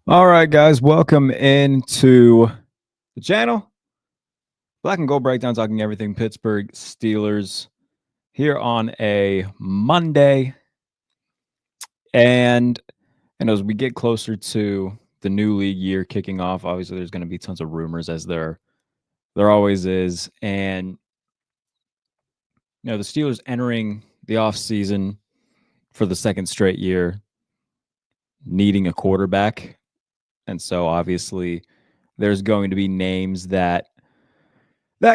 All right, guys, welcome into the channel. Black and Gold Breakdown, talking everything Pittsburgh Steelers here on a Monday. And as we get closer to the new league year kicking off, obviously there's going to be tons of rumors, as there always is. And the Steelers entering the offseason for the second straight year, needing a quarterback. And so obviously there's going to be names that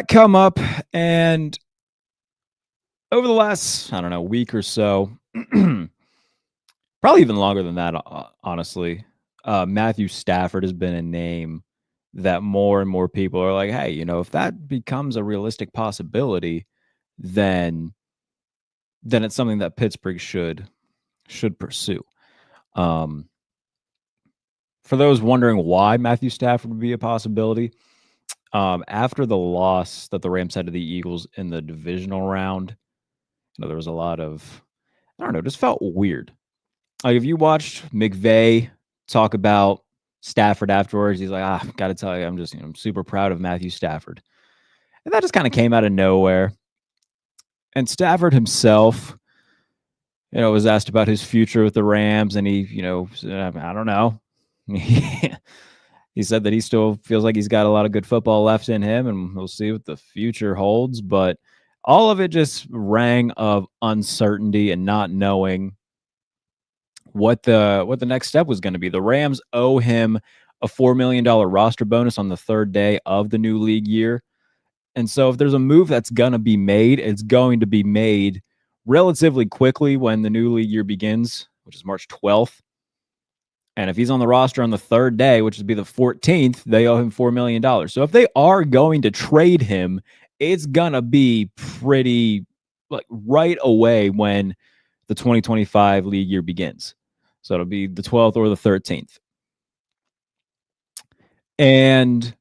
come up. And over the last, week or so, probably even longer than that, honestly, Matthew Stafford has been a name that more and more people are like, hey, if that becomes a realistic possibility, then it's something that Pittsburgh should pursue. For those wondering why Matthew Stafford would be a possibility, after the loss that the Rams had to the Eagles in the divisional round, there was a lot of, just felt weird. Like, if you watched McVay talk about Stafford afterwards, he's like, got to tell you, I'm super proud of Matthew Stafford. And that just kind of came out of nowhere. And Stafford himself, was asked about his future with the Rams, and he, said, I don't know. He said that he still feels like he's got a lot of good football left in him, and we'll see what the future holds. But all of it just rang of uncertainty and not knowing what the next step was going to be. The Rams owe him a $4 million roster bonus on the third day of the new league year. And so if there's a move that's going to be made, it's going to be made relatively quickly when the new league year begins, which is March 12th. And if he's on the roster on the third day, which would be the 14th, they owe him $4 million. So if they are going to trade him, it's going to be pretty right away when the 2025 league year begins. So it'll be the 12th or the 13th. And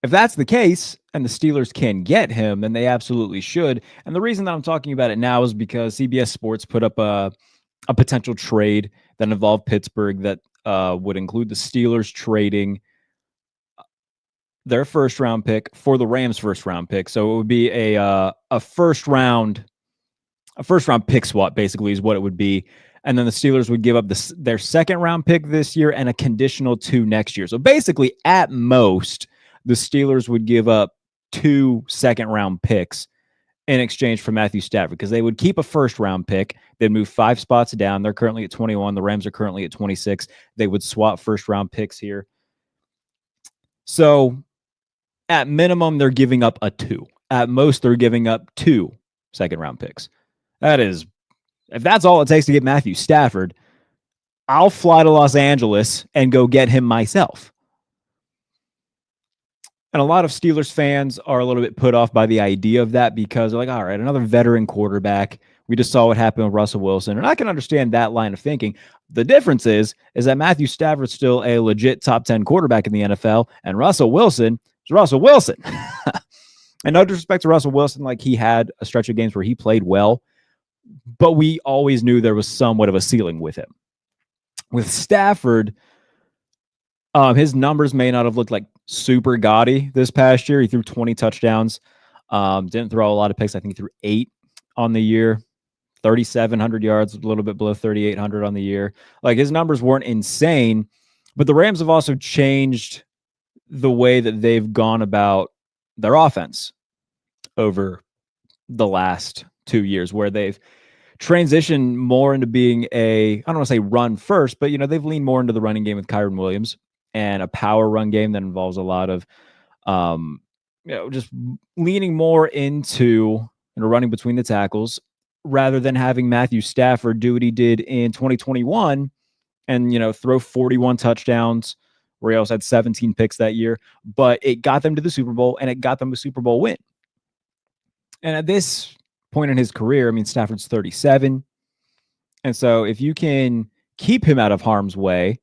if that's the case and the Steelers can get him, then they absolutely should. And the reason that I'm talking about it now is because CBS Sports put up a potential trade that involved Pittsburgh that would include the Steelers trading their first round pick for the Rams' first round pick. So it would be a first round pick swap, basically, is what it would be. And then the Steelers would give up their second round pick this year and a conditional 2 next year. So basically, at most, the Steelers would give up 2 second round picks in exchange for Matthew Stafford, because they would keep a first round pick. They'd move 5 spots down. They're currently at 21. The Rams are currently at 26. They would swap first round picks here. So at minimum, they're giving up a 2. At most, they're giving up 2 second round picks. That is, if that's all it takes to get Matthew Stafford, I'll fly to Los Angeles and go get him myself. And a lot of Steelers fans are a little bit put off by the idea of that, because they're like, all right, another veteran quarterback. We just saw what happened with Russell Wilson. And I can understand that line of thinking. The difference is that Matthew Stafford's still a legit top 10 quarterback in the NFL, and Russell Wilson is Russell Wilson. And no disrespect to Russell Wilson, like, he had a stretch of games where he played well, but we always knew there was somewhat of a ceiling with him. With Stafford, his numbers may not have looked like super gaudy this past year. He threw 20 touchdowns, didn't throw a lot of picks. I think he threw 8 on the year, 3,700 yards, a little bit below 3,800 on the year. Like, his numbers weren't insane, but the Rams have also changed the way that they've gone about their offense over the last 2 years, where they've transitioned more into being I don't want to say run first, but, they've leaned more into the running game with Kyren Williams and a power run game that involves a lot of, just leaning more into running between the tackles, rather than having Matthew Stafford do what he did in 2021 and, throw 41 touchdowns, where he also had 17 picks that year. But it got them to the Super Bowl, and it got them a Super Bowl win. And at this point in his career, Stafford's 37. And so if you can keep him out of harm's way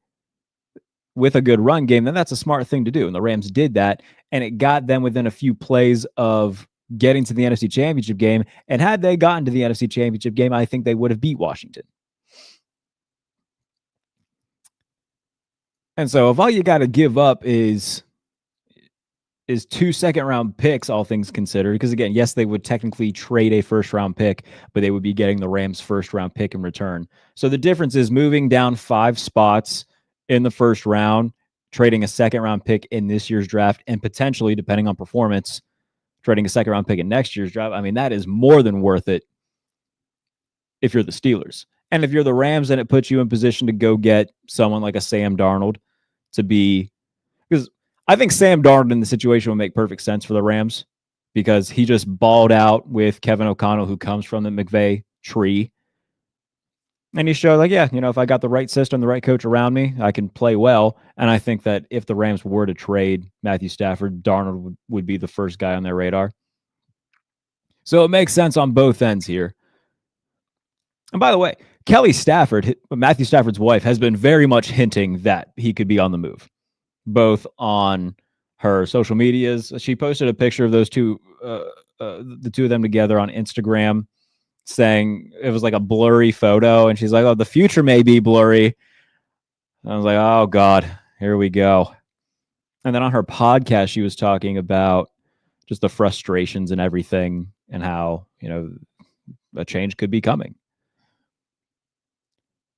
with a good run game, then that's a smart thing to do. And the Rams did that, and it got them within a few plays of getting to the NFC Championship game. And had they gotten to the NFC Championship game, I think they would have beat Washington. And so if all you got to give up is 2 second-round picks, all things considered, because again, yes, they would technically trade a first-round pick, but they would be getting the Rams' first-round pick in return. So the difference is moving down 5 spots in the first round, trading a second-round pick in this year's draft, and potentially, depending on performance, trading a second-round pick in next year's draft. I mean, that is more than worth it if you're the Steelers. And if you're the Rams, then it puts you in position to go get someone like a Sam Darnold to be, because I think Sam Darnold in the situation would make perfect sense for the Rams because he just balled out with Kevin O'Connell, who comes from the McVay tree. And he showed, like, yeah, if I got the right system, the right coach around me, I can play well. And I think that if the Rams were to trade Matthew Stafford, Darnold would be the first guy on their radar. So it makes sense on both ends here. And by the way, Kelly Stafford, Matthew Stafford's wife, has been very much hinting that he could be on the move, both on her social medias. She posted a picture of those two, the two of them together on Instagram, saying it was like a blurry photo. And she's like, oh, the future may be blurry. And I was like, oh, God, here we go. And then on her podcast, she was talking about just the frustrations and everything and how, a change could be coming.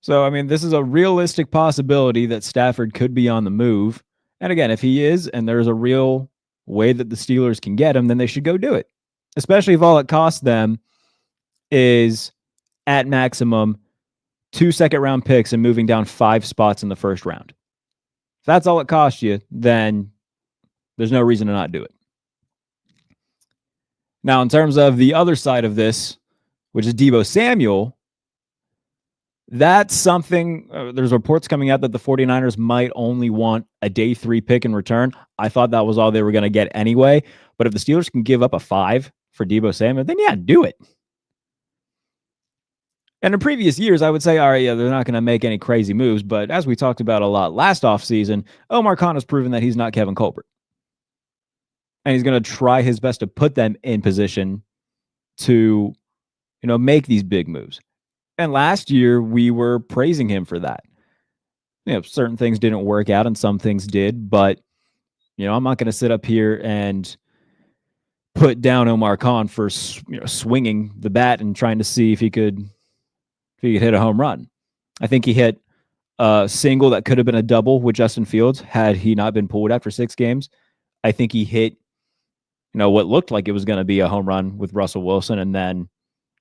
So, I mean, this is a realistic possibility that Stafford could be on the move. And again, if he is, and there's a real way that the Steelers can get him, then they should go do it. Especially if all it costs them is, at maximum, 2 second-round picks and moving down 5 spots in the first round. If that's all it costs you, then there's no reason to not do it. Now, in terms of the other side of this, which is Deebo Samuel, that's something, there's reports coming out that the 49ers might only want a day 3 pick in return. I thought that was all they were going to get anyway. But if the Steelers can give up a 5 for Deebo Samuel, then yeah, do it. And in previous years, I would say, all right, yeah, they're not going to make any crazy moves. But as we talked about a lot last offseason, Omar Khan has proven that he's not Kevin Colbert. And he's going to try his best to put them in position to, make these big moves. And last year, we were praising him for that. Certain things didn't work out and some things did, but, I'm not going to sit up here and put down Omar Khan for, swinging the bat and trying to see if he could hit a home run. I think he hit a single that could have been a double with Justin Fields had he not been pulled after 6 games. I think he hit, what looked like it was going to be a home run with Russell Wilson, and then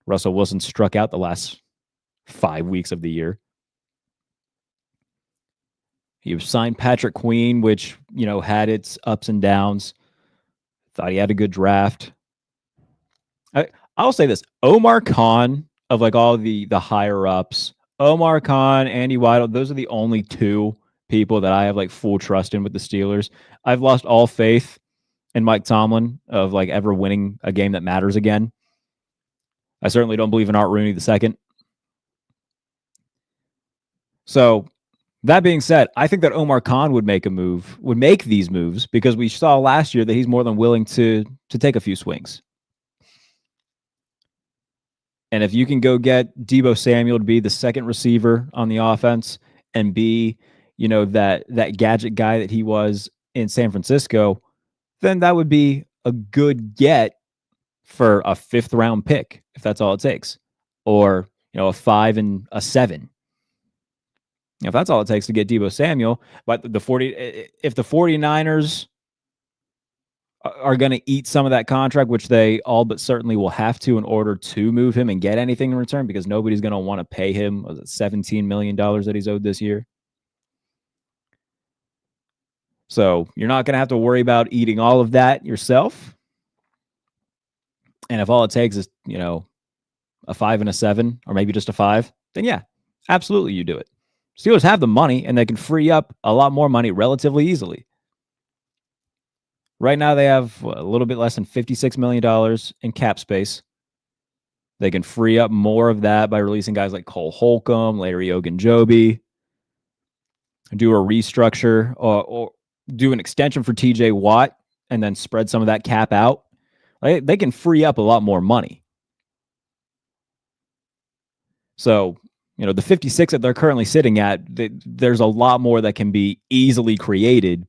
Russell Wilson struck out the last 5 weeks of the year. He signed Patrick Queen, which, had its ups and downs. Thought he had a good draft. I'll say this. Omar Khan, of like all the higher ups, Omar Khan, Andy Weidl, those are the only 2 people that I have like full trust in with the Steelers. I've lost all faith in Mike Tomlin of like ever winning a game that matters again. I certainly don't believe in Art Rooney II. So that being said, I think that Omar Khan would make these moves because we saw last year that he's more than willing to take a few swings. And if you can go get Deebo Samuel to be the second receiver on the offense and be, that gadget guy that he was in San Francisco, then that would be a good get for a 5th round pick, if that's all it takes, or, a 5 and a 7. If that's all it takes to get Deebo Samuel, but if the 49ers are going to eat some of that contract, which they all but certainly will have to in order to move him and get anything in return, because nobody's going to want to pay him $17 million that he's owed this year. So you're not going to have to worry about eating all of that yourself. And if all it takes is, a 5 and a 7, or maybe just a 5, then yeah, absolutely you do it. Steelers have the money, and they can free up a lot more money relatively easily. Right now, they have a little bit less than $56 million in cap space. They can free up more of that by releasing guys like Cole Holcomb, Larry Ogunjobi, do a restructure or do an extension for TJ Watt, and then spread some of that cap out. They can free up a lot more money. So the 56 that they're currently sitting at, there's a lot more that can be easily created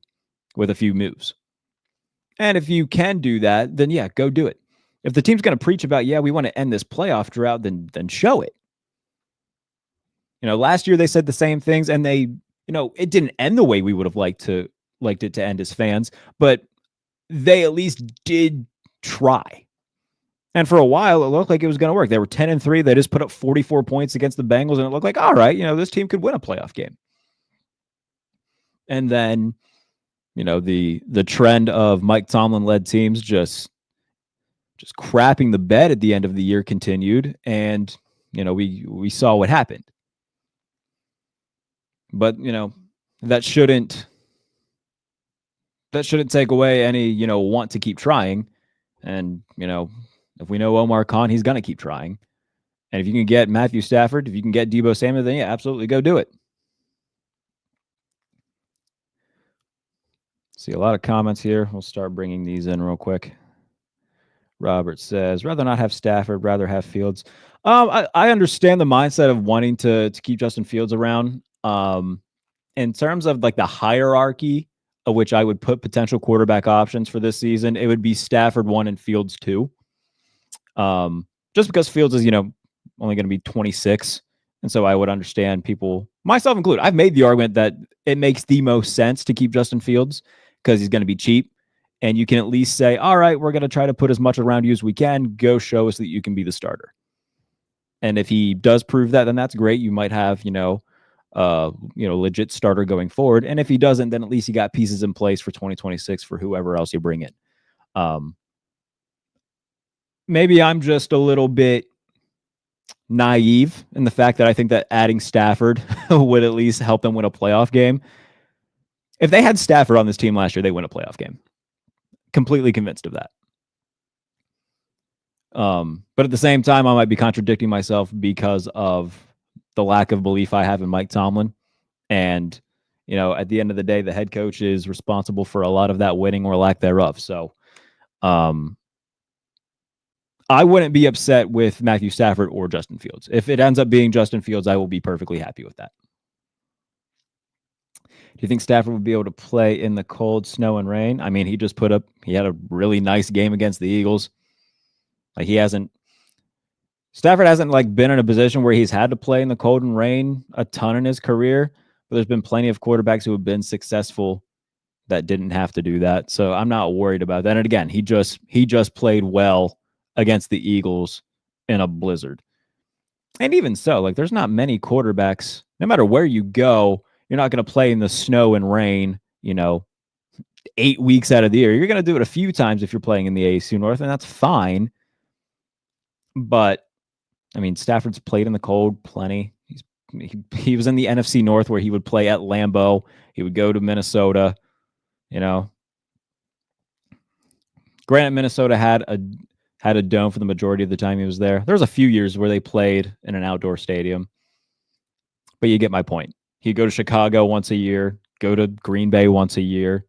with a few moves. And if you can do that, then yeah, go do it. If the team's going to preach about, we want to end this playoff drought, then show it. Last year they said the same things, and they, it didn't end the way we would have liked it to end as fans, but they at least did try. And for a while, it looked like it was going to work. They were 10-3. They just put up 44 points against the Bengals, and it looked like, all right, this team could win a playoff game. And then, the trend of Mike Tomlin-led teams just crapping the bed at the end of the year continued, and we saw what happened. But that shouldn't take away any want to keep trying. And if we know Omar Khan, he's gonna keep trying. And if you can get Matthew Stafford, if you can get Deebo Samuel, then yeah, absolutely go do it. See a lot of comments here. We'll start bringing these in real quick. Robert says, rather not have Stafford, rather have Fields. I understand the mindset of wanting to keep Justin Fields around. In terms of like the hierarchy of which I would put potential quarterback options for this season, it would be Stafford 1 and Fields 2. Just because Fields is, only going to be 26. And so I would understand people, myself included. I've made the argument that it makes the most sense to keep Justin Fields because he's going to be cheap. And you can at least say, all right, we're going to try to put as much around you as we can. Go show us that you can be the starter. And if he does prove that, then that's great. You might have, legit starter going forward. And if he doesn't, then at least you got pieces in place for 2026 for whoever else you bring in. Maybe I'm just a little bit naive in the fact that I think that adding Stafford would at least help them win a playoff game. If they had Stafford on this team last year, they win a playoff game. Completely convinced of that. But at the same time, I might be contradicting myself because of the lack of belief I have in Mike Tomlin. And, at the end of the day, the head coach is responsible for a lot of that winning or lack thereof. So, I wouldn't be upset with Matthew Stafford or Justin Fields. If it ends up being Justin Fields, I will be perfectly happy with that. Do you think Stafford would be able to play in the cold, snow, and rain? I mean, he had a really nice game against the Eagles. Stafford hasn't been in a position where he's had to play in the cold and rain a ton in his career, but there's been plenty of quarterbacks who have been successful that didn't have to do that. So I'm not worried about that. And again, he just played well against the Eagles in a blizzard. And even so, there's not many quarterbacks, no matter where you go, you're not going to play in the snow and rain, 8 weeks out of the year. You're going to do it a few times if you're playing in the AFC North, and that's fine. But, I mean, Stafford's played in the cold plenty. He was in the NFC North where he would play at Lambeau. He would go to Minnesota, Granted, Minnesota had a dome for the majority of the time he was there. There was a few years where they played in an outdoor stadium. But you get my point. He'd go to Chicago once a year, go to Green Bay once a year.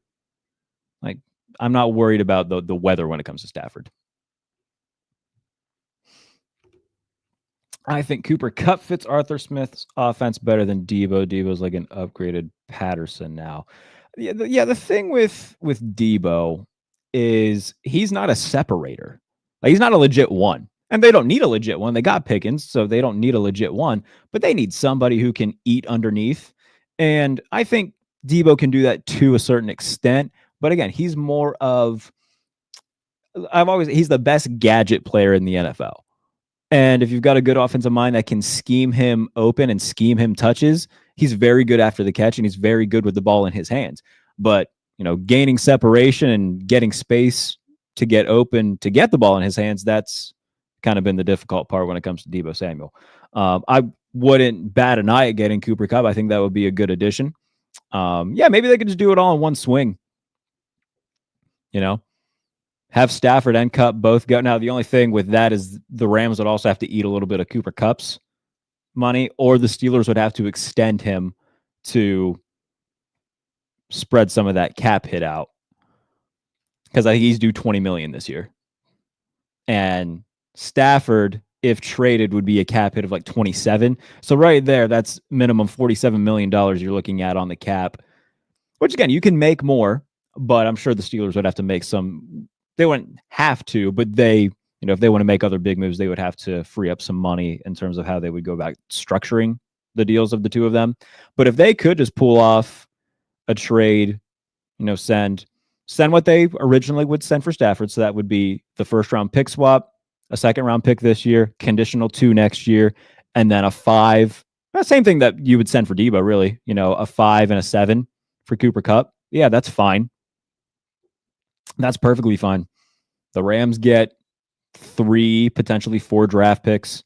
I'm not worried about the weather when it comes to Stafford. I think Cooper Kupp fits Arthur Smith's offense better than Deebo. Deebo's like an upgraded Patterson now. The thing with Deebo is he's not a separator. He's not a legit one. And they don't need a legit one. They got Pickens, so they don't need a legit one. But they need somebody who can eat underneath. And I think Deebo can do that to a certain extent. But again, he's more of he's the best gadget player in the NFL. And if you've got a good offensive mind that can scheme him open and scheme him touches, he's very good after the catch and he's very good with the ball in his hands. But, gaining separation and getting space to get open to get the ball in his hands, that's kind of been the difficult part when it comes to Deebo Samuel. I wouldn't bat an eye at getting Cooper Kupp. I think that would be a good addition. Maybe they could just do it all in one swing. Have Stafford and Kupp both go. Now, the only thing with that is the Rams would also have to eat a little bit of Cooper Kupp's money, or the Steelers would have to extend him to spread some of that cap hit out. Because I think he's due $20 million this year. And Stafford if traded, would be a cap hit of like 27. So right there, that's minimum $47 million you're looking at on the cap, which again, you can make more, but I'm sure the Steelers would have to make some. They wouldn't have to, but if they want to make other big moves, they would have to free up some money in terms of how they would go about structuring the deals of the two of them. But if they could just pull off a trade, send what they originally would send for Stafford. So that would be the first round pick swap, a second round pick this year, conditional 2 next year, and then a 5. Same thing that you would send for Deebo, really. A 5 and a 7 for Cooper Kupp. Yeah, that's fine. That's perfectly fine. The Rams get 3, potentially 4 draft picks,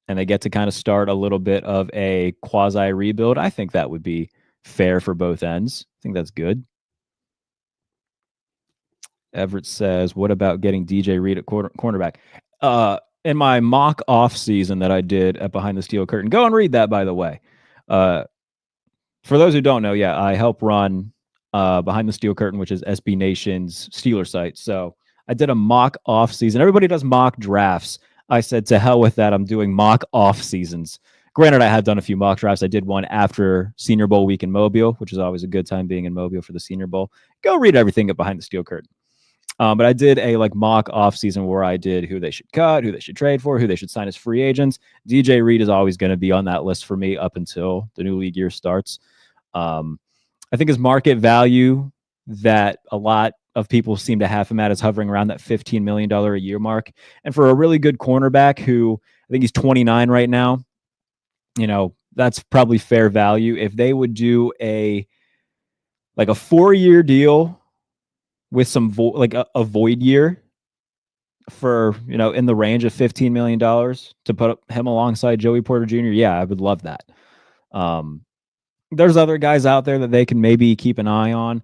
and they get to kind of start a little bit of a quasi rebuild. I think that would be fair for both ends. I think that's good. Everett says, what about getting DJ Reed at cornerback? In my mock off season that I did at Behind the Steel Curtain, go and read that, by the way. For those who don't know, yeah, I help run Behind the Steel Curtain, which is SB Nation's Steeler site. So I did a mock off season. Everybody does mock drafts. I said, to hell with that. I'm doing mock off seasons. Granted, I have done a few mock drafts. I did one after Senior Bowl week in Mobile, which is always a good time being in Mobile for the Senior Bowl. Go read everything at Behind the Steel Curtain. But I did a mock off season where I did who they should cut, who they should trade for, who they should sign as free agents. DJ Reed is always going to be on that list for me up until the new league year starts. I think his market value that a lot of people seem to have him at is hovering around that $15 million a year mark. And for a really good cornerback who I think he's 29 right now, that's probably fair value. If they would do a 4-year deal with some a void year for, in the range of $15 million to put him alongside Joey Porter Jr., yeah, I would love that. There's other guys out there that they can maybe keep an eye on.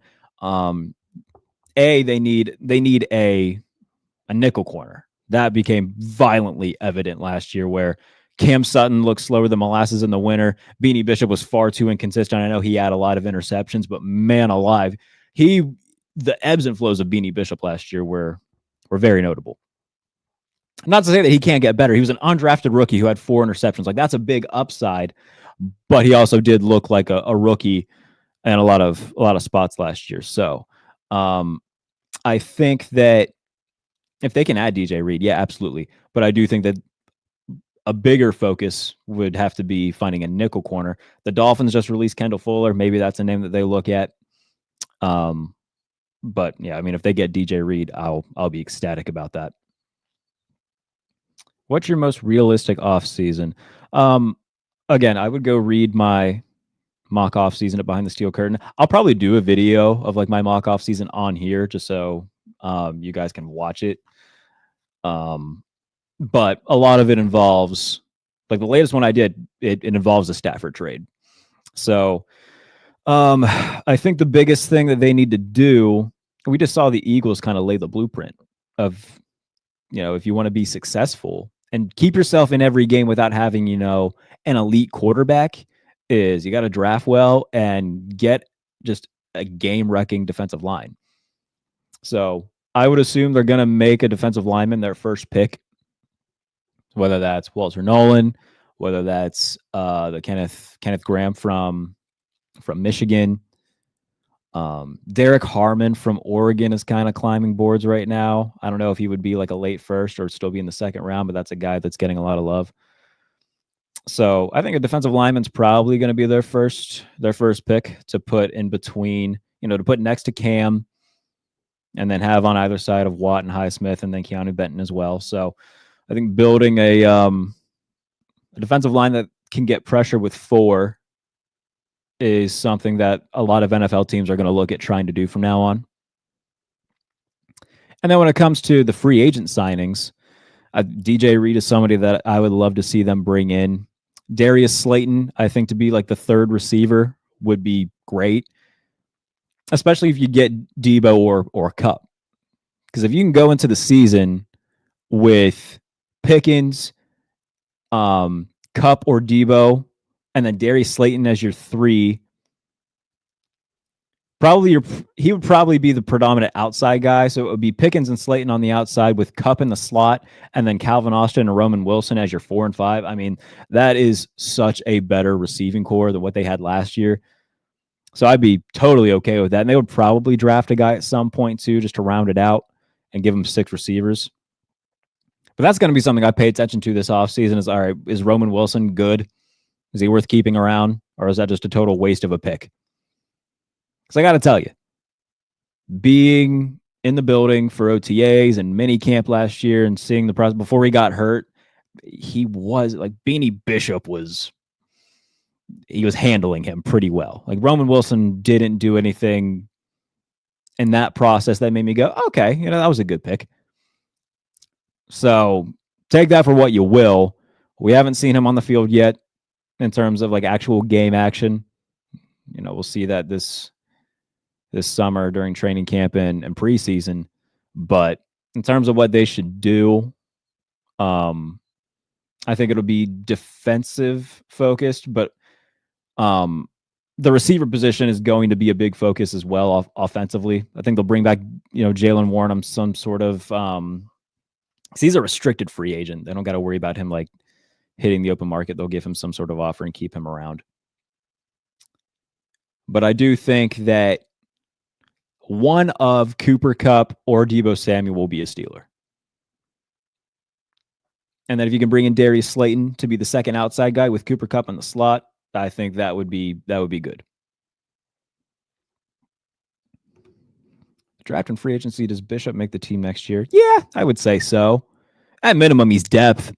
They need a nickel corner. That became violently evident last year where Cam Sutton looked slower than molasses in the winter. Beanie Bishop was far too inconsistent. I know he had a lot of interceptions, but man alive, the ebbs and flows of Beanie Bishop last year were very notable. Not to say that he can't get better. He was an undrafted rookie who had 4 interceptions. That's a big upside, but he also did look like a rookie in a lot of spots last year. So I think that if they can add DJ Reed, yeah, absolutely. But I do think that a bigger focus would have to be finding a nickel corner. The Dolphins just released Kendall Fuller. Maybe that's a name that they look at. But yeah, I mean, if they get DJ Reed, I'll be ecstatic about that. What's your most realistic off season? Again, I would go read my mock off season at Behind the Steel Curtain. I'll probably do a video of my mock off season on here just so you guys can watch it. But a lot of it involves the latest one I did, it involves a Stafford trade. So I think the biggest thing that they need to do, we just saw the Eagles kind of lay the blueprint of, if you want to be successful and keep yourself in every game without having, an elite quarterback, is you got to draft well and get just a game-wrecking defensive line. So I would assume they're going to make a defensive lineman their first pick, whether that's Walter Nolan, whether that's the Kenneth Graham from Michigan. Derek Harmon from Oregon is kind of climbing boards right now. I don't know if he would be a late first or still be in the second round, but that's a guy that's getting a lot of love. So I think a defensive lineman's probably going to be their first pick to put in between, to put next to Cam, and then have on either side of Watt and Highsmith, and then Keanu Benton as well. So I think building a defensive line that can get pressure with 4 is something that a lot of NFL teams are going to look at trying to do from now on. And then when it comes to the free agent signings, DJ Reed is somebody that I would love to see them bring in. Darius Slayton, I think, to be the third receiver would be great, especially if you get Deebo or Kupp. Because if you can go into the season with Pickens, Kupp or Deebo, and then Darius Slayton as your 3, he would probably be the predominant outside guy. So it would be Pickens and Slayton on the outside with Kupp in the slot, and then Calvin Austin and Roman Wilson as your 4 and 5. I mean, that is such a better receiving core than what they had last year. So I'd be totally okay with that. And they would probably draft a guy at some point too, just to round it out and give them 6 receivers. But that's going to be something I pay attention to this offseason is, all right, is Roman Wilson good? Is he worth keeping around? Or is that just a total waste of a pick? Because I got to tell you, being in the building for OTAs and mini camp last year and seeing the process before he got hurt, he was like Beanie Bishop was handling him pretty well. Like Roman Wilson didn't do anything in that process that made me go, okay, that was a good pick. So take that for what you will. We haven't seen him on the field yet in terms of like actual game action. We'll see that this summer during training camp and preseason. But in terms of what they should do, I think it'll be defensive focused, but the receiver position is going to be a big focus as well offensively. I think they'll bring back, Jaylen Warren, some sort of he's a restricted free agent. They don't got to worry about him like hitting the open market. They'll give him some sort of offer and keep him around. But I do think that one of Cooper Kupp or Deebo Samuel will be a Steeler. And then if you can bring in Darius Slayton to be the second outside guy with Cooper Kupp in the slot, I think that would be good. Draft and free agency, does Bishop make the team next year? Yeah, I would say so. At minimum, he's depth.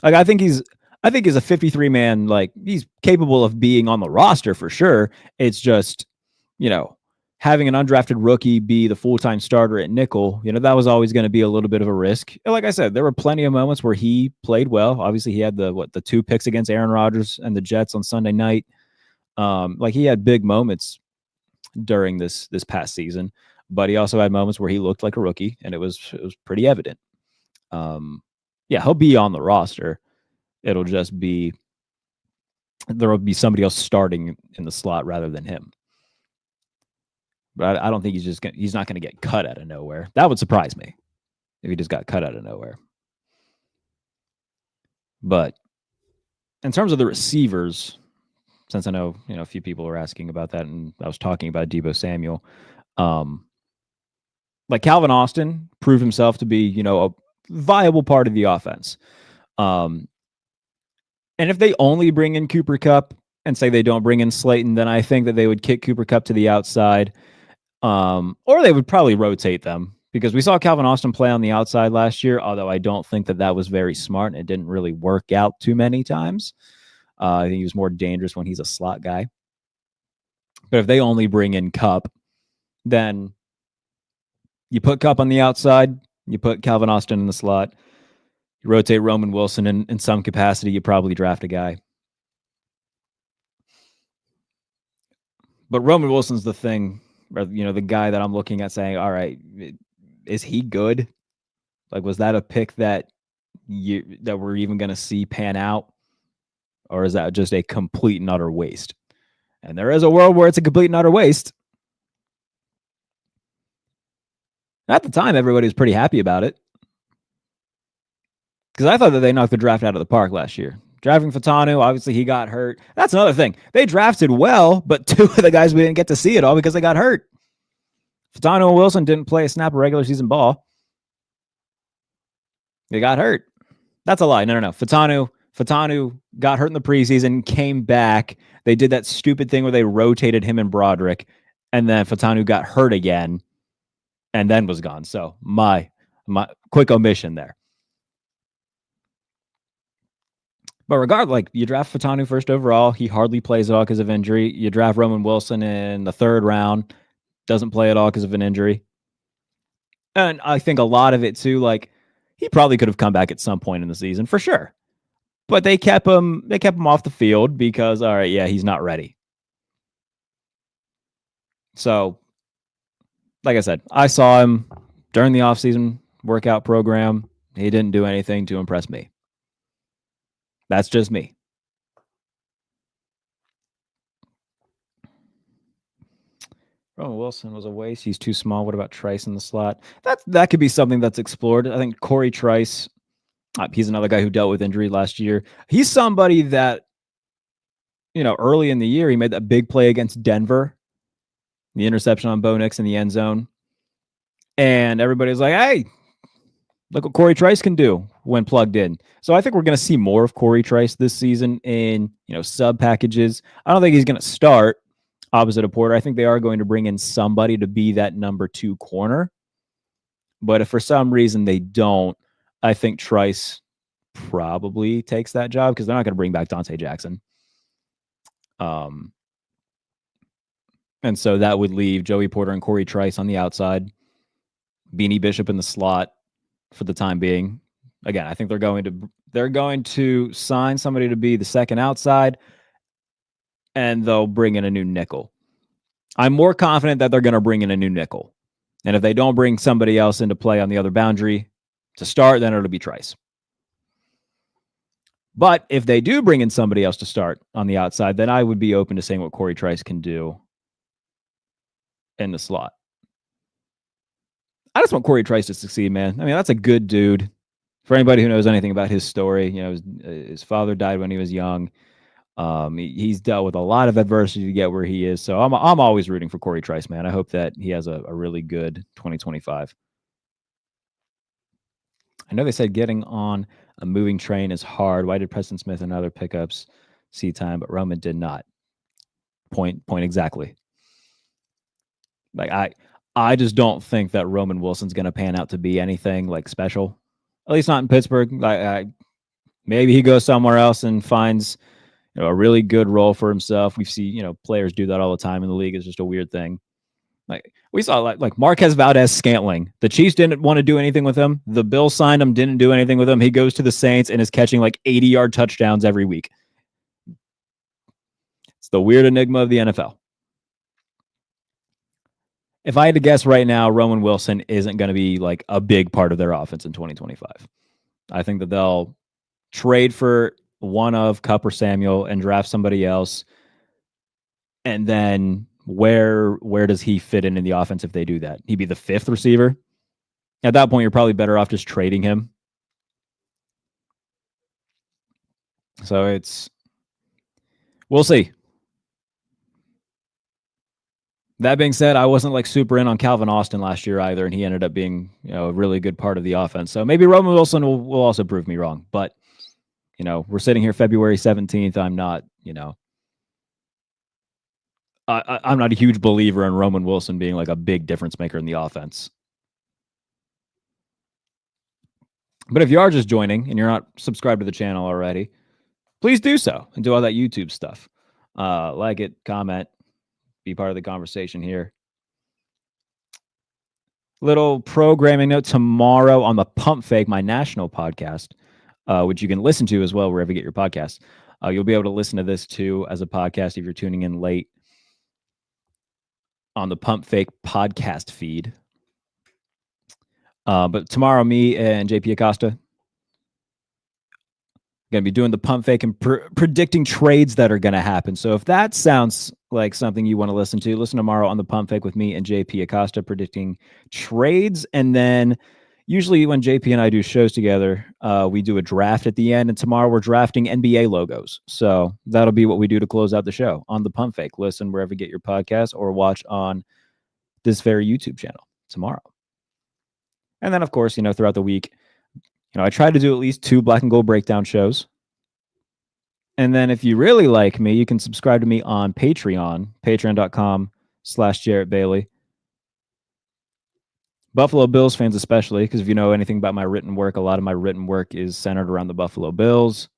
Like I think he's a 53-man, like he's capable of being on the roster for sure. It's just, having an undrafted rookie be the full-time starter at nickel, that was always going to be a little bit of a risk. And like I said, there were plenty of moments where he played well. Obviously, he had the 2 picks against Aaron Rodgers and the Jets on Sunday night. Like he had big moments during this past season, but he also had moments where he looked like a rookie, and it was pretty evident. Yeah, he'll be on the roster. It'll just be there will be somebody else starting in the slot rather than him. But I don't think he's not going to get cut out of nowhere. That would surprise me if he just got cut out of nowhere. But in terms of the receivers, since I know a few people were asking about that, and I was talking about Deebo Samuel, like Calvin Austin proved himself to be a viable part of the offense. And if they only bring in Cooper Kupp and say they don't bring in Slayton, then I think that they would kick Cooper Kupp to the outside. Or they would probably rotate them, because we saw Calvin Austin play on the outside last year, although I don't think that was very smart, and it didn't really work out too many times. I think he was more dangerous when he's a slot guy. But if they only bring in Kupp, then you put Kupp on the outside, you put Calvin Austin in the slot, you rotate Roman Wilson in some capacity, you probably draft a guy. But Roman Wilson's the thing, the guy that I'm looking at saying, all right, is he good? Like, was that a pick that we're even going to see pan out? Or is that just a complete and utter waste? And there is a world where it's a complete and utter waste. At the time, everybody was pretty happy about it, because I thought that they knocked the draft out of the park last year. Drafting Fantano, obviously he got hurt. That's another thing. They drafted well, but 2 of the guys we didn't get to see it all because they got hurt. Fantano and Wilson didn't play a snap of regular season ball. They got hurt. That's a lie. No. Fantano got hurt in the preseason, came back. They did that stupid thing where they rotated him and Broderick, and then Fantano got hurt again and then was gone. So my quick omission there. But regardless, like, you draft Fantano first overall, he hardly plays at all because of injury. You draft Roman Wilson in the 3rd round, doesn't play at all because of an injury. And I think a lot of it too, like, he probably could have come back at some point in the season for sure. But they kept him off the field because, all right, yeah, he's not ready. So, like I said, I saw him during the offseason workout program. He didn't do anything to impress me. That's just me. Roman Wilson was a waste. He's too small. What about Trice in the slot? That could be something that's explored. I think Corey Trice, he's another guy who dealt with injury last year. He's somebody that, early in the year, he made that big play against Denver, the interception on Bo Nix in the end zone. And everybody's like, hey, look what Corey Trice can do when plugged in. So I think we're going to see more of Corey Trice this season in, sub packages. I don't think he's going to start opposite of Porter. I think they are going to bring in somebody to be that number 2 corner. But if for some reason they don't, I think Trice probably takes that job because they're not going to bring back Dante Jackson. And so that would leave Joey Porter and Corey Trice on the outside, Beanie Bishop in the slot for the time being. Again, I think they're going to sign somebody to be the second outside, and they'll bring in a new nickel. I'm more confident that they're going to bring in a new nickel. And if they don't bring somebody else into play on the other boundary to start, then it'll be Trice. But if they do bring in somebody else to start on the outside, then I would be open to seeing what Corey Trice can do in the slot. I just want Corey Trice to succeed, man. I mean, that's a good dude. For anybody who knows anything about his story, his father died when he was young. He's dealt with a lot of adversity to get where he is. So I'm always rooting for Corey Trice, man. I hope that he has a really good 2025. I know they said getting on a moving train is hard. Why did Preston Smith and other pickups see time, but Roman did not? Point exactly. Like I just don't think that Roman Wilson's going to pan out to be anything like special. At least not in Pittsburgh. Maybe he goes somewhere else and finds a really good role for himself. We see players do that all the time in the league. It's just a weird thing. Like we saw like Marquez Valdez-Scantling. The Chiefs didn't want to do anything with him. The Bills signed him, didn't do anything with him. He goes to the Saints and is catching like 80-yard touchdowns every week. It's the weird enigma of the NFL. If I had to guess right now, Roman Wilson isn't going to be like a big part of their offense in 2025. I think that they'll trade for one of Kupp or Samuel and draft somebody else. And then where does he fit in the offense if they do that? He'd be the 5th receiver. At that point, you're probably better off just trading him. So we'll see. That being said, I wasn't like super in on Calvin Austin last year either, and he ended up being a really good part of the offense. So maybe Roman Wilson will also prove me wrong. But we're sitting here February 17th. I'm not I'm not a huge believer in Roman Wilson being like a big difference maker in the offense. But if you are just joining and you're not subscribed to the channel already, please do so and do all that YouTube stuff. Like it, comment, be part of the conversation here. Little programming note tomorrow on the Pump Fake, my national podcast, which you can listen to as well wherever you get your podcasts. You'll be able to listen to this too as a podcast if you're tuning in late on the Pump Fake podcast feed. But tomorrow, me and JP Acosta going to be doing the Pump Fake and predicting trades that are going to happen. So if that sounds like something you want to listen tomorrow on the Pump Fake with me and JP Acosta predicting trades. And then usually when JP and I do shows together, we do a draft at the end. And tomorrow we're drafting NBA logos. So that'll be what we do to close out the show on the Pump Fake. Listen wherever you get your podcast or watch on this very YouTube channel tomorrow. And then, of course, throughout the week, I try to do at least 2 Black and Gold breakdown shows. And then if you really like me, you can subscribe to me on Patreon, patreon.com/Jarrett Bailey. Buffalo Bills fans especially, because if you know anything about my written work, a lot of my written work is centered around the Buffalo Bills.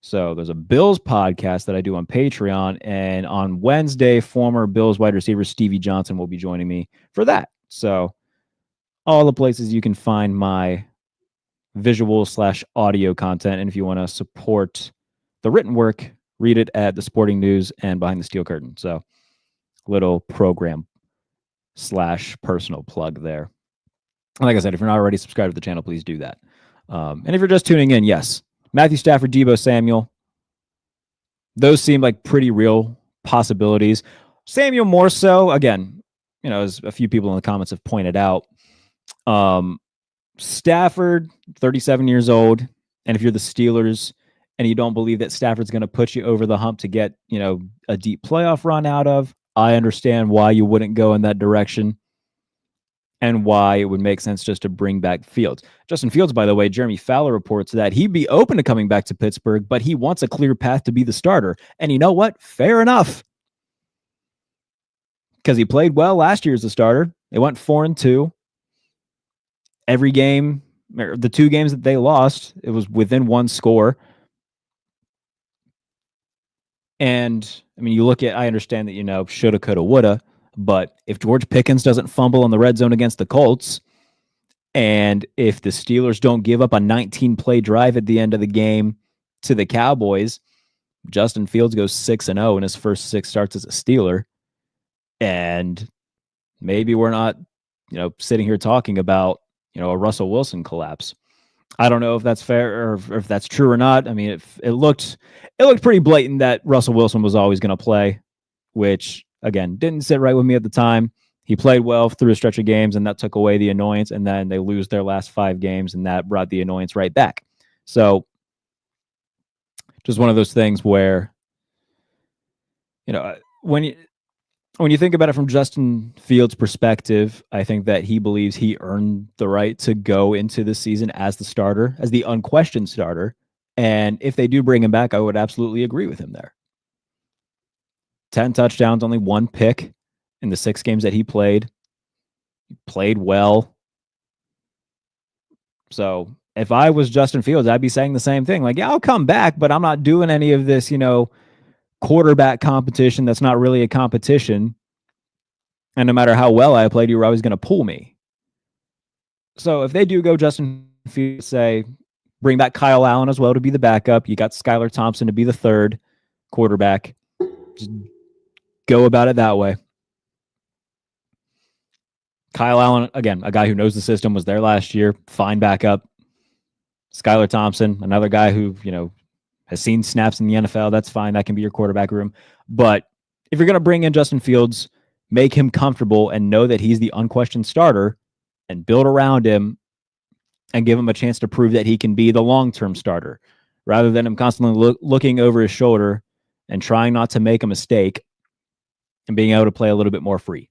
So there's a Bills podcast that I do on Patreon. And on Wednesday, former Bills wide receiver Stevie Johnson will be joining me for that. So all the places you can find my visual/audio content. And if you want to support the written work, read it at the Sporting News and Behind the Steel Curtain. So little program/personal plug there. Like I said, if you're not already subscribed to the channel, please do that. And if you're just tuning in, yes, Matthew Stafford, Deebo Samuel, those seem like pretty real possibilities. Samuel more so. Again, as a few people in the comments have pointed out, Stafford, 37 years old, and if you're the Steelers and you don't believe that Stafford's going to put you over the hump to get, a deep playoff run out of, I understand why you wouldn't go in that direction and why it would make sense just to bring back Fields. Justin Fields, by the way, Jeremy Fowler reports that he'd be open to coming back to Pittsburgh, but he wants a clear path to be the starter. And you know what? Fair enough. Because he played well last year as a starter. They went 4-2. Every game, the 2 games that they lost, it was within 1 score. And I mean, you look at, I understand that, shoulda, coulda, woulda, but if George Pickens doesn't fumble on the red zone against the Colts, and if the Steelers don't give up a 19-play drive at the end of the game to the Cowboys, Justin Fields goes 6-0 in his first 6 starts as a Steeler. And maybe we're not, sitting here talking about, a Russell Wilson collapse. I don't know if that's fair or if that's true or not. I mean, it looked pretty blatant that Russell Wilson was always going to play, which, again, didn't sit right with me at the time. He played well through a stretch of games, and that took away the annoyance, and then they lose their last 5 games, and that brought the annoyance right back. So just one of those things where, when you think about it from Justin Fields' perspective, I think that he believes he earned the right to go into this season as the starter, as the unquestioned starter. And if they do bring him back, I would absolutely agree with him there. 10 touchdowns, only 1 pick in the 6 games that he played. He played well. So if I was Justin Fields, I'd be saying the same thing. Like, yeah, I'll come back, but I'm not doing any of this, quarterback competition that's not really a competition. And no matter how well I played, you were always going to pull me. So if they do go Justin Fields, say, bring back Kyle Allen as well to be the backup, you got Skylar Thompson to be the 3rd quarterback. Just go about it that way. Kyle Allen, again, a guy who knows the system, was there last year, fine backup. Skylar Thompson, another guy who, has seen snaps in the NFL. That's fine. That can be your quarterback room. But if you're going to bring in Justin Fields, make him comfortable and know that he's the unquestioned starter and build around him and give him a chance to prove that he can be the long-term starter rather than him constantly looking over his shoulder and trying not to make a mistake and being able to play a little bit more free.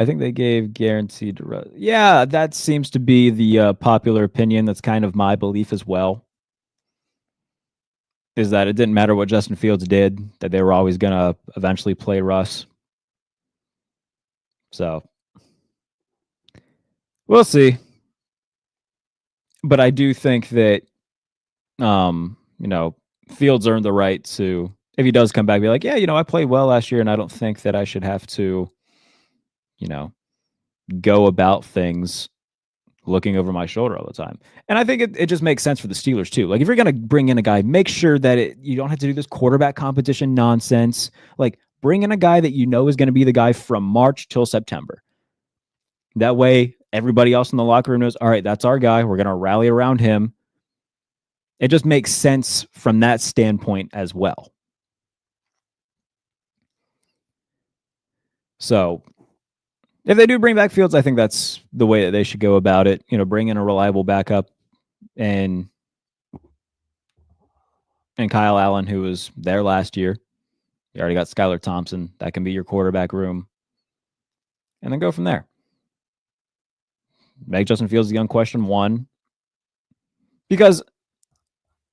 I think they gave guaranteed. Yeah, that seems to be the popular opinion. That's kind of my belief as well. Is that it didn't matter what Justin Fields did, that they were always going to eventually play Russ. So we'll see. But I do think that, Fields earned the right to, if he does come back, be like, yeah, I played well last year, and I don't think that I should have to, go about things looking over my shoulder all the time. And I think it just makes sense for the Steelers too. Like, if you're going to bring in a guy, make sure that you don't have to do this quarterback competition nonsense. Like, bring in a guy that is going to be the guy from March till September. That way, everybody else in the locker room knows, all right, that's our guy. We're going to rally around him. It just makes sense from that standpoint as well. So if they do bring back Fields, I think that's the way that they should go about it. Bring in a reliable backup and Kyle Allen, who was there last year. You already got Skylar Thompson. That can be your quarterback room. And then go from there. Make Justin Fields the unquestioned 1. Because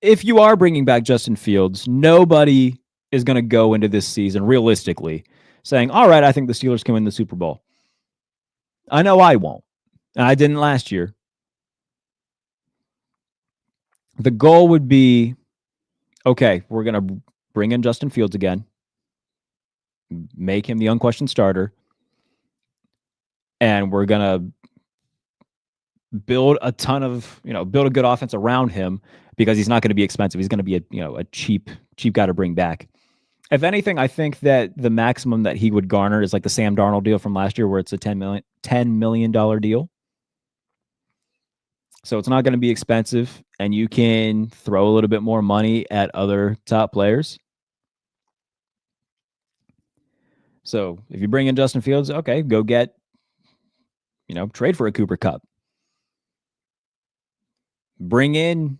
if you are bringing back Justin Fields, nobody is going to go into this season realistically saying, all right, I think the Steelers can win the Super Bowl. I know I won't. And I didn't last year. The goal would be, okay, we're going to bring in Justin Fields again, make him the unquestioned starter, and we're going to build a good offense around him because he's not going to be expensive. He's going to be a cheap guy to bring back. If anything, I think that the maximum that he would garner is like the Sam Darnold deal from last year, where it's a $10 million deal. So it's not going to be expensive, and you can throw a little bit more money at other top players So if you bring in Justin Fields, okay, go get, trade for a Cooper Kupp. Bring in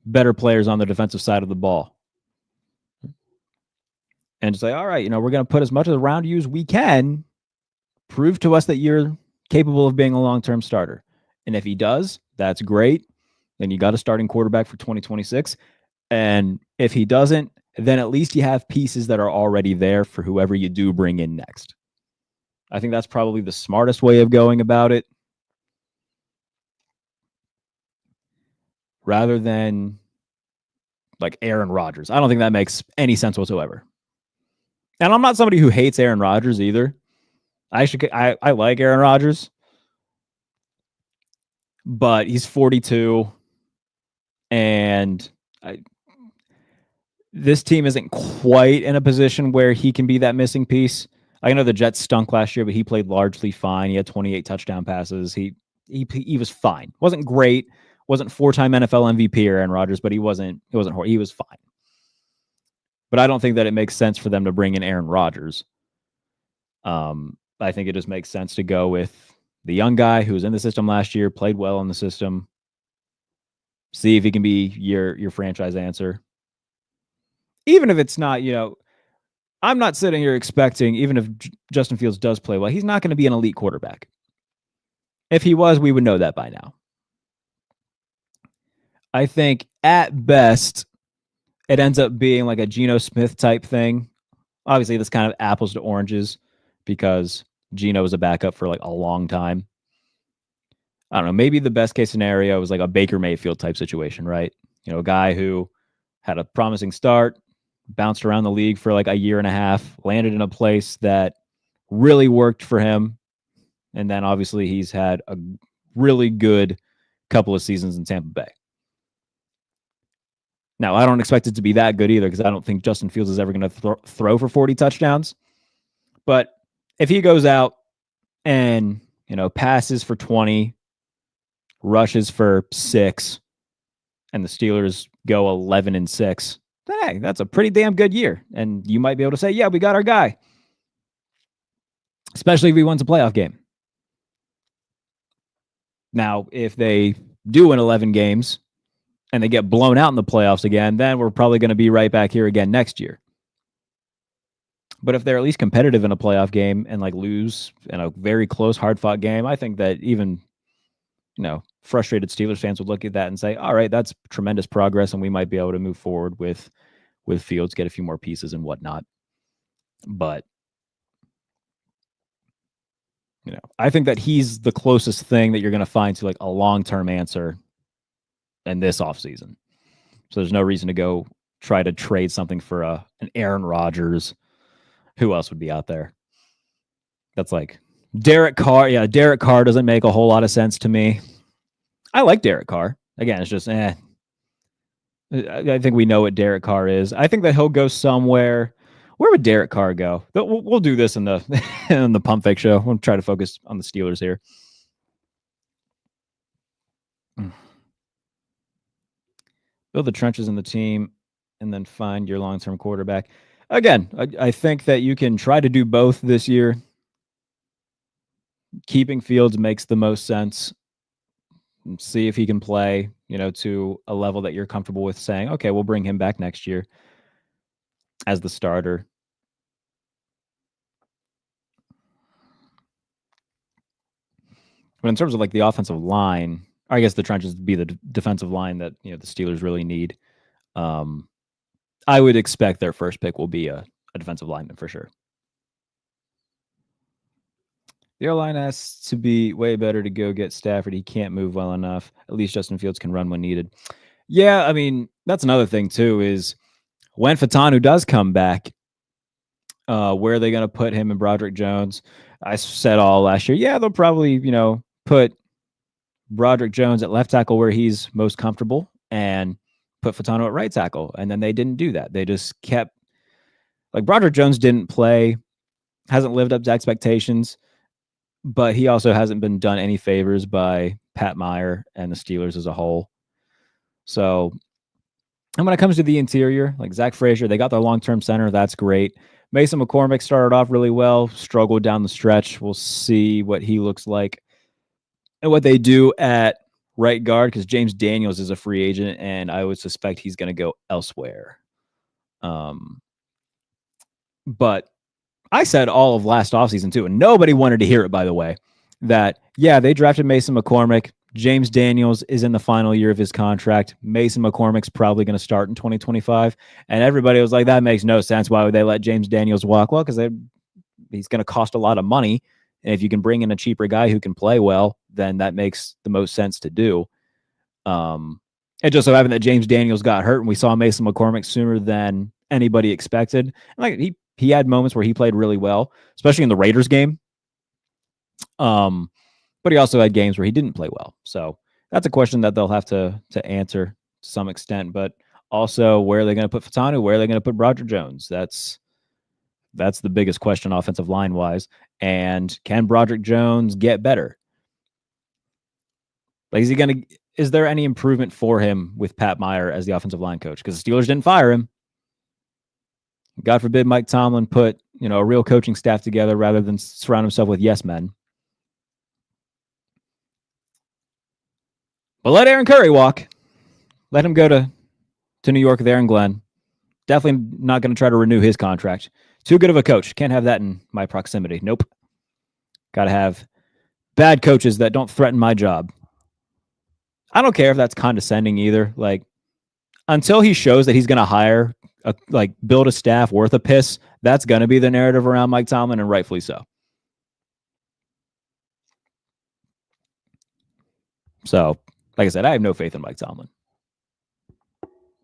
better players on the defensive side of the ball. And say, all right, we're going to put as much around you as we can. Prove to us that you're capable of being a long-term starter. And if he does, that's great. Then you got a starting quarterback for 2026. And if he doesn't, then at least you have pieces that are already there for whoever you do bring in next. I think that's probably the smartest way of going about it. Rather than like Aaron Rodgers. I don't think that makes any sense whatsoever. And I'm not somebody who hates Aaron Rodgers either. I like Aaron Rodgers, but he's 42, and this team isn't quite in a position where he can be that missing piece. I know the Jets stunk last year, but he played largely fine. He had 28 touchdown passes. He was fine. Wasn't great. Wasn't 4-time NFL MVP Aaron Rodgers, but he wasn't horrible. He was fine. But I don't think that it makes sense for them to bring in Aaron Rodgers. I think it just makes sense to go with the young guy who was in the system last year, played well in the system. See if he can be your franchise answer. Even if it's not, I'm not sitting here expecting, even if Justin Fields does play well, he's not going to be an elite quarterback. If he was, we would know that by now. I think at best, it ends up being like a Geno Smith type thing. Obviously, that's kind of apples to oranges because Geno was a backup for like a long time. I don't know. Maybe the best case scenario was like a Baker Mayfield type situation, right? A guy who had a promising start, bounced around the league for like a year and a half, landed in a place that really worked for him. And then obviously he's had a really good couple of seasons in Tampa Bay. Now, I don't expect it to be that good either because I don't think Justin Fields is ever going to throw for 40 touchdowns. But if he goes out and, passes for 20, rushes for 6, and the Steelers go 11-6, hey, that's a pretty damn good year. And you might be able to say, yeah, we got our guy. Especially if he wins a playoff game. Now, if they do win 11 games and they get blown out in the playoffs again, then we're probably going to be right back here again next year. But if they're at least competitive in a playoff game and like lose in a very close, hard-fought game, I think that even, frustrated Steelers fans would look at that and say, all right, that's tremendous progress, and we might be able to move forward with Fields, get a few more pieces and whatnot. But, I think that he's the closest thing that you're going to find to like a long-term answer in this offseason. So there's no reason to go try to trade something for an Aaron Rodgers. Who else would be out there? That's like Derek Carr. Yeah, Derek Carr doesn't make a whole lot of sense to me. I like Derek Carr. Again, it's just, I think we know what Derek Carr is. I think that he'll go somewhere. Where would Derek Carr go? We'll do this in the in the Pump Fake show. We'll try to focus on the Steelers here. Build the trenches in the team and then find your long-term quarterback. Again, I think that you can try to do both this year. Keeping Fields makes the most sense. See if he can play, to a level that you're comfortable with saying, okay, we'll bring him back next year as the starter. But in terms of like the offensive line, or I guess the trenches would be the defensive line that, the Steelers really need. I would expect their first pick will be a defensive lineman for sure. The O-line has to be way better to go get Stafford. He can't move well enough. At least Justin Fields can run when needed. Yeah, I mean, that's another thing too is when Fatanu does come back, where are they going to put him and Broderick Jones? I said all last year, yeah, they'll probably, put Broderick Jones at left tackle where he's most comfortable and put Fatanu at right tackle. And then they didn't do that. They just kept, like Broderick Jones didn't play, hasn't lived up to expectations, but he also hasn't been done any favors by Pat Meyer and the Steelers as a whole. So, and when it comes to the interior, like Zach Frazier, they got their long-term center. That's great. Mason McCormick started off really well, struggled down the stretch. We'll see what he looks like and what they do at right guard, because James Daniels is a free agent, and I would suspect he's going to go elsewhere. But I said all of last offseason too, and nobody wanted to hear it, by the way, that, yeah, they drafted Mason McCormick. James Daniels is in the final year of his contract. Mason McCormick's probably going to start in 2025. And everybody was like, that makes no sense. Why would they let James Daniels walk? Well, because he's going to cost a lot of money. And if you can bring in a cheaper guy who can play well, then that makes the most sense to do. It just so happened that James Daniels got hurt, and we saw Mason McCormick sooner than anybody expected. And like he had moments where he played really well, especially in the Raiders game. But he also had games where he didn't play well. So that's a question that they'll have to answer to some extent. But also, where are they going to put Fatanu? Where are they going to put Broderick Jones? That's the biggest question offensive line wise. And can Broderick Jones get better? Like, is there any improvement for him with Pat Meyer as the offensive line coach? Because the Steelers didn't fire him. God forbid Mike Tomlin put, a real coaching staff together rather than surround himself with yes men. But let Aaron Curry walk. Let him go to New York with Aaron Glenn. Definitely not going to try to renew his contract. Too good of a coach. Can't have that in my proximity. Nope. Got to have bad coaches that don't threaten my job. I don't care if that's condescending either. Like, until he shows that he's going to build a staff worth a piss, that's going to be the narrative around Mike Tomlin, and rightfully so. So, like I said, I have no faith in Mike Tomlin.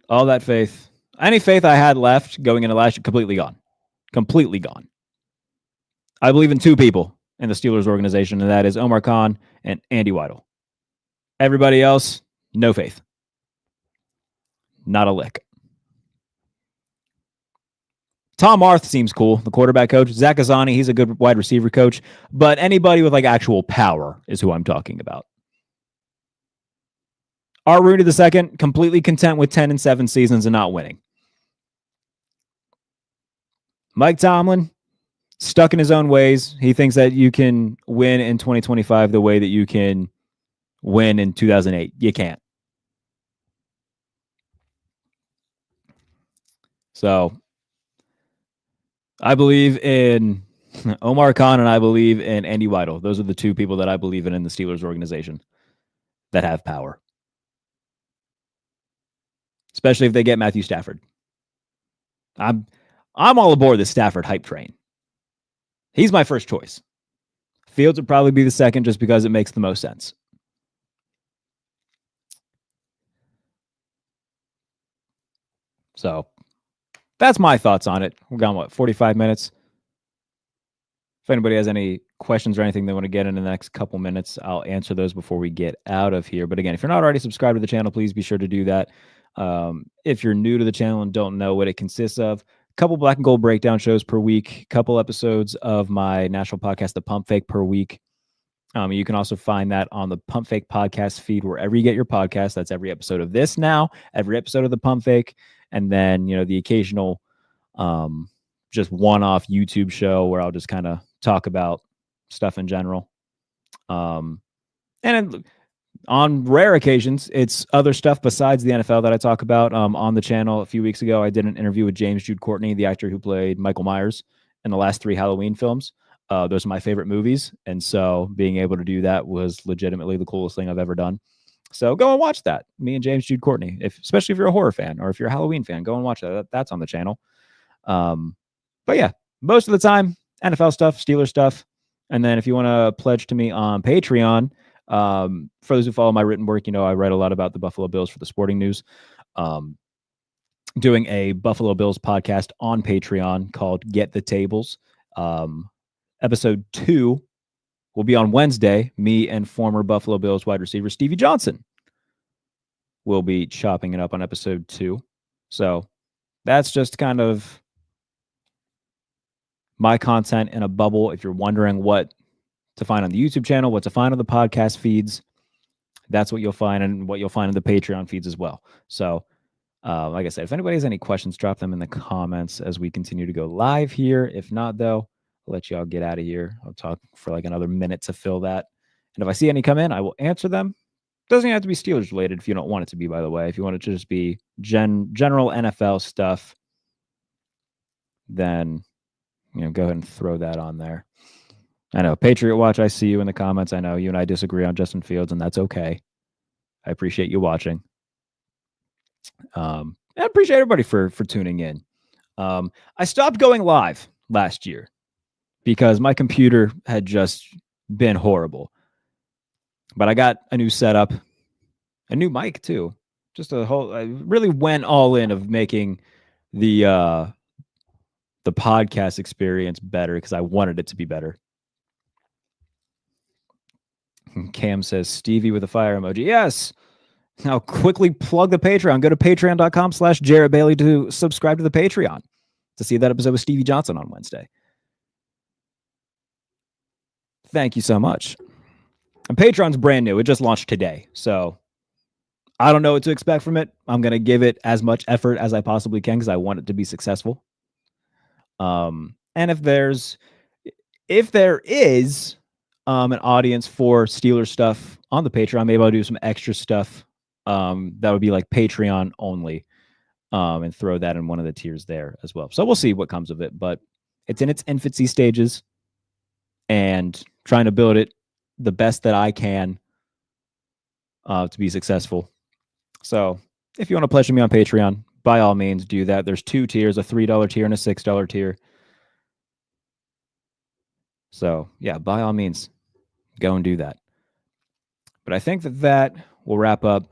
All that faith, any faith I had left going into last year, completely gone. Completely gone. I believe in two people in the Steelers organization, and that is Omar Khan and Andy Weidel. Everybody else, no faith. Not a lick. Tom Arth seems cool, the quarterback coach. Zach Azzani, he's a good wide receiver coach. But anybody with actual power is who I'm talking about. Art Rooney II, completely content with 10-7 seasons and not winning. Mike Tomlin, stuck in his own ways. He thinks that you can win in 2025 the way that you can win in 2008. You can't. So I believe in Omar Khan and I believe in Andy Weidel. Those are the two people that I believe in the Steelers organization that have power. Especially if they get Matthew Stafford. I'm all aboard the Stafford hype train. He's my first choice. Fields would probably be the second just because it makes the most sense. So that's my thoughts on it. We're gone, 45 minutes? If anybody has any questions or anything they want to get in the next couple minutes, I'll answer those before we get out of here. But again, if you're not already subscribed to the channel, please be sure to do that. If you're new to the channel and don't know what it consists of, a couple black and gold breakdown shows per week, a couple episodes of my national podcast, The Pump Fake, per week. You can also find that on the Pump Fake podcast feed, wherever you get your podcast. That's every episode of this now, every episode of the Pump Fake, and then, the occasional just one-off YouTube show where I'll just kind of talk about stuff in general. And on rare occasions, it's other stuff besides the NFL that I talk about. On the channel a few weeks ago, I did an interview with James Jude Courtney, the actor who played Michael Myers in the last 3 Halloween films. Those are my favorite movies. And so being able to do that was legitimately the coolest thing I've ever done. So go and watch that. Me and James Jude Courtney, especially if you're a horror fan or if you're a Halloween fan, go and watch that. That's on the channel. But yeah, most of the time, NFL stuff, Steelers stuff. And then if you want to pledge to me on Patreon, for those who follow my written work, I write a lot about the Buffalo Bills for the Sporting News. Doing a Buffalo Bills podcast on Patreon called Get the Tables. Episode 2 will be on Wednesday. Me and former Buffalo Bills wide receiver Stevie Johnson will be chopping it up on episode 2. So that's just kind of my content in a bubble. If you're wondering what to find on the YouTube channel, what to find on the podcast feeds, that's what you'll find, and what you'll find in the Patreon feeds as well. So Like I said, if anybody has any questions, drop them in the comments as we continue to go live here. If not, though, I'll let you all get out of here. I'll talk for like another minute to fill that. And if I see any come in, I will answer them. Doesn't have to be Steelers related if you don't want it to be, by the way. If you want it to just be general NFL stuff, then go ahead and throw that on there. I know, Patriot Watch, I see you in the comments. I know you and I disagree on Justin Fields, and that's okay. I appreciate you watching. I appreciate everybody for tuning in. I stopped going live last year because my computer had just been horrible. But I got a new setup, a new mic too. Just a whole. I really went all in of making the podcast experience better because I wanted it to be better. Cam says Stevie with a fire emoji. Yes. Now quickly plug the Patreon. Go to patreon.com/Jarrett Bailey to subscribe to the Patreon to see that episode with Stevie Johnson on Wednesday. Thank you so much. And Patreon's brand new. It just launched today. So I don't know what to expect from it. I'm going to give it as much effort as I possibly can because I want it to be successful. And if there is an audience for Steelers stuff on the Patreon, maybe I'll do some extra stuff that would be like Patreon only, and throw that in one of the tiers there as well. So we'll see what comes of it, but it's in its infancy stages and trying to build it the best that I can to be successful. So if you want to pledge me on Patreon, by all means do that. There's 2 tiers, a $3 tier and a $6 tier. So yeah, by all means, go and do that. But I think that will wrap up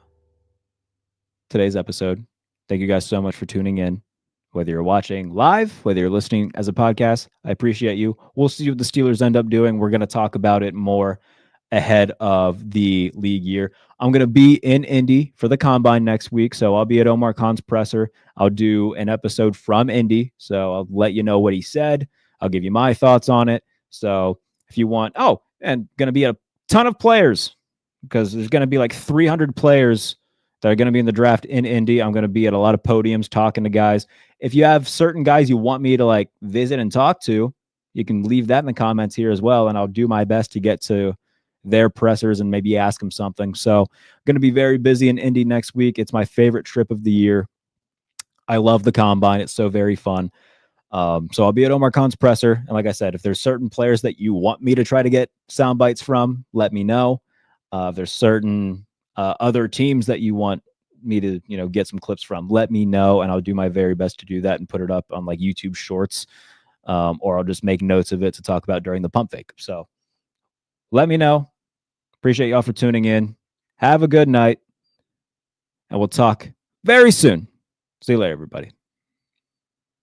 today's episode. Thank you guys so much for tuning in. Whether you're watching live, whether you're listening as a podcast, I appreciate you. We'll see what the Steelers end up doing. We're going to talk about it more ahead of the league year. I'm going to be in Indy for the Combine next week, so I'll be at Omar Khan's presser. I'll do an episode from Indy, so I'll let you know what he said. I'll give you my thoughts on it. So if you want, and going to be a ton of players because there's going to be like 300 players that are going to be in the draft in Indy. I'm going to be at a lot of podiums talking to guys. If you have certain guys you want me to like visit and talk to, you can leave that in the comments here as well, and I'll do my best to get to their pressers and maybe ask them something. So I'm going to be very busy in Indy next week. It's my favorite trip of the year. I love the Combine. It's so very fun. So I'll be at Omar Khan's presser. And like I said, if there's certain players that you want me to try to get sound bites from, let me know. If there's certain other teams that you want me to, get some clips from, let me know. And I'll do my very best to do that and put it up on like YouTube shorts. Or I'll just make notes of it to talk about during the pump fake. So let me know. Appreciate y'all for tuning in. Have a good night. And we'll talk very soon. See you later, everybody.